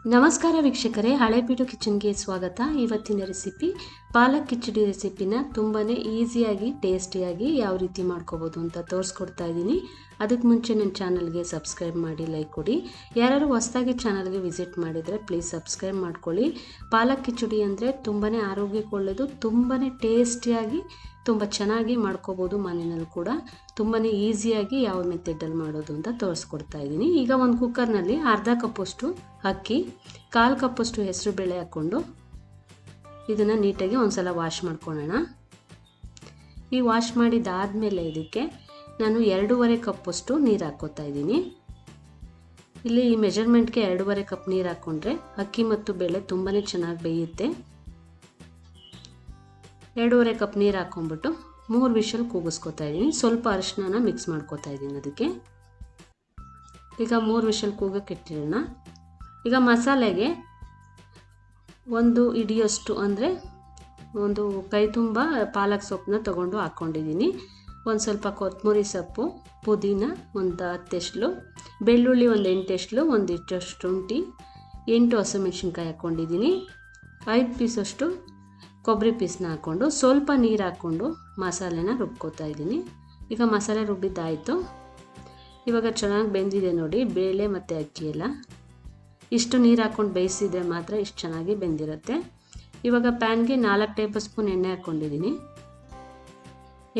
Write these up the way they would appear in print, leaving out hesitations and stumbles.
ನಮಸ್ಕಾರ ವೀಕ್ಷಕರೇ, ಹಳೆಬೀಡು ಕಿಚನ್ಗೆ ಸ್ವಾಗತ. ಇವತ್ತಿನ ರೆಸಿಪಿ ಪಾಲಕ್ ಕಿಚಡಿ ರೆಸಿಪಿನ ತುಂಬಾ ಈಸಿಯಾಗಿ ಟೇಸ್ಟಿಯಾಗಿ ಯಾವ ರೀತಿ ಮಾಡ್ಕೋಬೋದು ಅಂತ ತೋರಿಸ್ಕೊಡ್ತಾ ಇದ್ದೀನಿ. ಅದಕ್ಕೆ ಮುಂಚೆ ನನ್ನ ಚಾನಲ್ಗೆ ಸಬ್ಸ್ಕ್ರೈಬ್ ಮಾಡಿ, ಲೈಕ್ ಕೊಡಿ. ಯಾರು ಹೊಸದಾಗಿ ಚಾನಲ್ಗೆ ವಿಸಿಟ್ ಮಾಡಿದರೆ ಪ್ಲೀಸ್ ಸಬ್ಸ್ಕ್ರೈಬ್ ಮಾಡ್ಕೊಳ್ಳಿ. ಪಾಲಕ್ ಕಿಚಡಿ ಅಂದರೆ ತುಂಬಾ ಆರೋಗ್ಯಕ್ಕೆ ಒಳ್ಳೆಯದು, ತುಂಬಾ ಟೇಸ್ಟಿಯಾಗಿ ತುಂಬ ಚೆನ್ನಾಗಿ ಮಾಡ್ಕೋಬೋದು. ಮನೆಯಲ್ಲಿ ಕೂಡ ತುಂಬಾ ಈಸಿಯಾಗಿ ಯಾವ ಮೆಥಡಲ್ಲಿ ಮಾಡೋದು ಅಂತ ತೋರಿಸ್ಕೊಡ್ತಾ ಇದ್ದೀನಿ. ಈಗ ಒಂದು ಕುಕ್ಕರ್ನಲ್ಲಿ ಅರ್ಧ ಕಪ್ಪಷ್ಟು ಅಕ್ಕಿ, 1/4 ಕಪ್ಪಷ್ಟು ಹೆಸರು ಬೇಳೆ ಹಾಕ್ಕೊಂಡು ಇದನ್ನು ನೀಟಾಗಿ ಒಂದ್ಸಲ ವಾಶ್ ಮಾಡ್ಕೊಳ್ಳೋಣ. ಈ ವಾಶ್ ಮಾಡಿದಾದಮೇಲೆ ಇದಕ್ಕೆ ನಾನು 2.5 ಕಪ್ಪಷ್ಟು ನೀರು ಹಾಕ್ಕೋತಾ ಇದ್ದೀನಿ. ಇಲ್ಲಿ ಈ ಮೆಜರ್ಮೆಂಟ್ಗೆ 2.5 ಕಪ್ ನೀರು ಹಾಕ್ಕೊಂಡ್ರೆ ಅಕ್ಕಿ ಮತ್ತು ಬೇಳೆ ತುಂಬಾ ಚೆನ್ನಾಗಿ ಬೇಯುತ್ತೆ. 2.5 ಕಪ್ ನೀರು ಹಾಕ್ಕೊಂಡ್ಬಿಟ್ಟು 3 ವಿಷಲ್ ಕೂಗಿಸ್ಕೊತಾ ಇದ್ದೀನಿ. ಸ್ವಲ್ಪ ಅರಿಶಿನ ಮಿಕ್ಸ್ ಮಾಡ್ಕೋತಾ ಇದ್ದೀನಿ ಅದಕ್ಕೆ. ಈಗ 3 ವಿಷಲ್ ಕೂಗಕ್ಕೆ ಇಟ್ಟಿರೋಣ. ಈಗ ಮಸಾಲೆಗೆ ಒಂದು ಹಿಡಿಯಷ್ಟು ಅಂದರೆ ಒಂದು ಕೈ ತುಂಬ ಪಾಲಕ್ ಸೊಪ್ಪನ್ನ ತೊಗೊಂಡು ಹಾಕ್ಕೊಂಡಿದ್ದೀನಿ. ಒಂದು ಸ್ವಲ್ಪ ಕೊತ್ತಂಬರಿ ಸೊಪ್ಪು, ಪುದೀನ ಒಂದು 10 ಎಸ್ಲು, ಬೆಳ್ಳುಳ್ಳಿ ಒಂದು 8 ಎಸ್ಲು, ಒಂದು ಇಷ್ಟಷ್ಟು ಶುಂಠಿ, 8 ಹಸಿಮೆಣಸಿನ್ಕಾಯಿ ಹಾಕ್ಕೊಂಡಿದ್ದೀನಿ, 5 ಪೀಸಷ್ಟು ಕೊಬ್ಬರಿ ಪೀಸ್ನ ಹಾಕ್ಕೊಂಡು ಸ್ವಲ್ಪ ನೀರು ಹಾಕ್ಕೊಂಡು ಮಸಾಲೆನ ರುಬ್ಕೋತಾ ಇದ್ದೀನಿ. ಈಗ ಮಸಾಲೆ ರುಬ್ಬಿದ್ದಾಯಿತು. ಇವಾಗ ಚೆನ್ನಾಗಿ ಬೆಂದಿದೆ ನೋಡಿ ಬೇಳೆ ಮತ್ತು ಅಕ್ಕಿ ಎಲ್ಲ. ಇಷ್ಟು ನೀರು ಹಾಕ್ಕೊಂಡು ಬೇಯಿಸಿದರೆ ಮಾತ್ರ ಇಷ್ಟು ಚೆನ್ನಾಗಿ ಬೆಂದಿರುತ್ತೆ. ಇವಾಗ ಪ್ಯಾನ್ಗೆ 4 ಟೇಬಲ್ ಸ್ಪೂನ್ ಎಣ್ಣೆ ಹಾಕ್ಕೊಂಡಿದ್ದೀನಿ.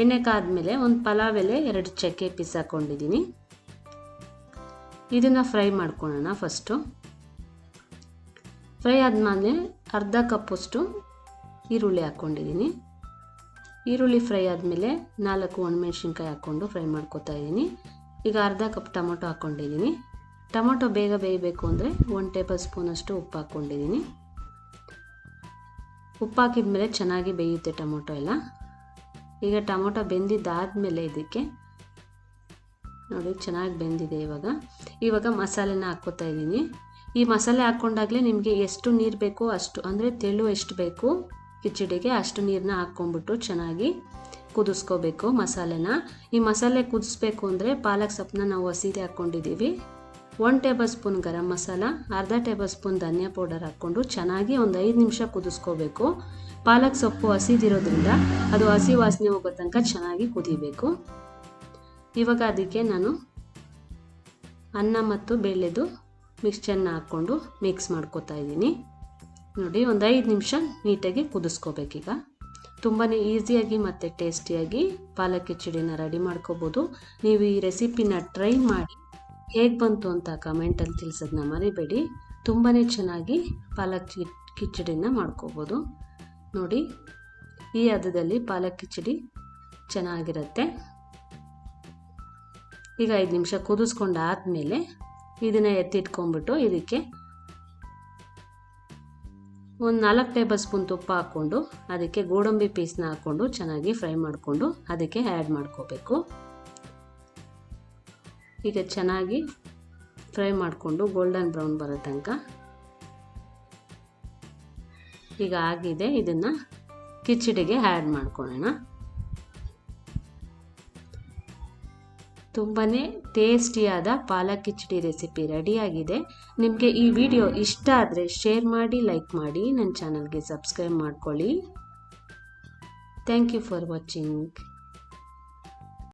ಎಣ್ಣೆ ಕಾದ್ಮೇಲೆ ಒಂದು ಪಲಾವ್ ಎಲೆ 2 ಚಕ್ಕೆ ಪೀಸ್ ಹಾಕ್ಕೊಂಡಿದ್ದೀನಿ. ಇದನ್ನು ಫ್ರೈ ಮಾಡ್ಕೊಳ್ಳೋಣ. ಫಸ್ಟು ಫ್ರೈ ಆದಮೇಲೆ ಅರ್ಧ ಕಪ್ಪಷ್ಟು ಈರುಳ್ಳಿ ಹಾಕ್ಕೊಂಡಿದ್ದೀನಿ. ಈರುಳ್ಳಿ ಫ್ರೈ ಆದಮೇಲೆ 4 ಒಣಮೆಣಸಿನ್ಕಾಯಿ ಹಾಕ್ಕೊಂಡು ಫ್ರೈ ಮಾಡ್ಕೊತಾ ಇದ್ದೀನಿ. ಈಗ ಅರ್ಧ ಕಪ್ ಟೊಮೊಟೊ ಹಾಕ್ಕೊಂಡಿದ್ದೀನಿ. ಟೊಮೊಟೊ ಬೇಗ ಬೇಯಬೇಕು ಅಂದರೆ 1 ಟೇಬಲ್ ಸ್ಪೂನಷ್ಟು ಉಪ್ಪು ಹಾಕ್ಕೊಂಡಿದ್ದೀನಿ. ಉಪ್ಪು ಹಾಕಿದ ಮೇಲೆ ಚೆನ್ನಾಗಿ ಬೇಯುತ್ತೆ ಟೊಮೊಟೊ ಎಲ್ಲ. ಈಗ ಟೊಮೊಟೊ ಬೆಂದಿದ್ದಾದಮೇಲೆ ಇದಕ್ಕೆ ನೋಡಿ ಚೆನ್ನಾಗಿ ಬೆಂದಿದೆ. ಇವಾಗ ಮಸಾಲೆನ ಹಾಕ್ಕೋತಾ ಇದ್ದೀನಿ. ಈ ಮಸಾಲೆ ಹಾಕ್ಕೊಂಡಾಗಲೇ ನಿಮಗೆ ಎಷ್ಟು ನೀರು ಬೇಕೋ ಅಷ್ಟು, ಅಂದರೆ ತೆಳು ಎಷ್ಟು ಬೇಕು ಕಿಚಡಿಗೆ ಅಷ್ಟು ನೀರನ್ನ ಹಾಕ್ಕೊಂಡ್ಬಿಟ್ಟು ಚೆನ್ನಾಗಿ ಕುದಿಸ್ಕೋಬೇಕು ಮಸಾಲೆನ. ಈ ಮಸಾಲೆ ಕುದಿಸ್ಬೇಕು ಅಂದರೆ ಪಾಲಕ್ ಸೊಪ್ಪನ್ನ ನಾವು ಹಸಿದೆ ಹಾಕ್ಕೊಂಡಿದ್ದೀವಿ. 1 ಟೇಬಲ್ ಸ್ಪೂನ್ ಗರಂ ಮಸಾಲ, ಅರ್ಧ ಟೇಬಲ್ ಸ್ಪೂನ್ ಧನಿಯಾ ಪೌಡರ್ ಹಾಕ್ಕೊಂಡು ಚೆನ್ನಾಗಿ ಒಂದು 5 ನಿಮಿಷ ಕುದಿಸ್ಕೋಬೇಕು. ಪಾಲಕ್ ಸೊಪ್ಪು ಹಸಿದಿರೋದ್ರಿಂದ ಅದು ಹಸಿ ವಾಸನೆ ಹೋಗೋ ತನಕ ಚೆನ್ನಾಗಿ ಕುದಿಬೇಕು. ಇವಾಗ ಅದಕ್ಕೆ ನಾನು ಅನ್ನ ಮತ್ತು ಬೇಳೆದು ಮಿಕ್ಸ್ಚರ್ನ ಹಾಕ್ಕೊಂಡು ಮಿಕ್ಸ್ ಮಾಡ್ಕೋತಾ ಇದ್ದೀನಿ. ನೋಡಿ ಒಂದು 5 ನಿಮಿಷ ನೀಟಾಗಿ ಕುದಿಸ್ಕೋಬೇಕೀಗ. ತುಂಬಾ ಈಸಿಯಾಗಿ ಮತ್ತು ಟೇಸ್ಟಿಯಾಗಿ ಪಾಲಕ್ ಕಿಚಡಿನ ರೆಡಿ ಮಾಡ್ಕೋಬೋದು. ನೀವು ಈ ರೆಸಿಪಿನ ಟ್ರೈ ಮಾಡಿ ಹೇಗೆ ಬಂತು ಅಂತ ಕಮೆಂಟಲ್ಲಿ ತಿಳಿಸೋದನ್ನ ಮರಿಬೇಡಿ. ತುಂಬಾ ಚೆನ್ನಾಗಿ ಪಾಲಕ್ ಕಿಚಡಿನ ಮಾಡ್ಕೋಬೋದು. ನೋಡಿ ಈ ಹದದಲ್ಲಿ ಪಾಲಕ್ ಕಿಚಡಿ ಚೆನ್ನಾಗಿರುತ್ತೆ. ಈಗ 5 ನಿಮಿಷ ಕುದಿಸ್ಕೊಂಡಾದ್ಮೇಲೆ ಇದನ್ನು ಎತ್ತಿಟ್ಕೊಂಡ್ಬಿಟ್ಟು ಇದಕ್ಕೆ ಒಂದು 4 ಟೇಬಲ್ ಸ್ಪೂನ್ ತುಪ್ಪ ಹಾಕ್ಕೊಂಡು ಅದಕ್ಕೆ ಗೋಡಂಬಿ ಪೀಸ್ನ ಹಾಕ್ಕೊಂಡು ಚೆನ್ನಾಗಿ ಫ್ರೈ ಮಾಡಿಕೊಂಡು ಅದಕ್ಕೆ ಆ್ಯಡ್ ಮಾಡ್ಕೋಬೇಕು. ಈಗ ಚೆನ್ನಾಗಿ ಫ್ರೈ ಮಾಡಿಕೊಂಡು ಗೋಲ್ಡನ್ ಬ್ರೌನ್ ಬರೋ ತನಕ. ಈಗ ಆಗಿದೆ, ಇದನ್ನು ಕಿಚಡಿಗೆ ಆ್ಯಡ್ ಮಾಡ್ಕೊಳ್ಳೋಣ. ತುಂಬಾ ಟೇಸ್ಟಿಯಾದ ಪಾಲಕ್ ಕಿಚಡಿ ರೆಸಿಪಿ ರೆಡಿಯಾಗಿದೆ. ನಿಮಗೆ ಈ ವಿಡಿಯೋ ಇಷ್ಟ ಆದರೆ ಶೇರ್ ಮಾಡಿ, ಲೈಕ್ ಮಾಡಿ, ನನ್ನ ಚಾನಲ್ಗೆ ಸಬ್ಸ್ಕ್ರೈಬ್ ಮಾಡ್ಕೊಳ್ಳಿ. Thank you for watching.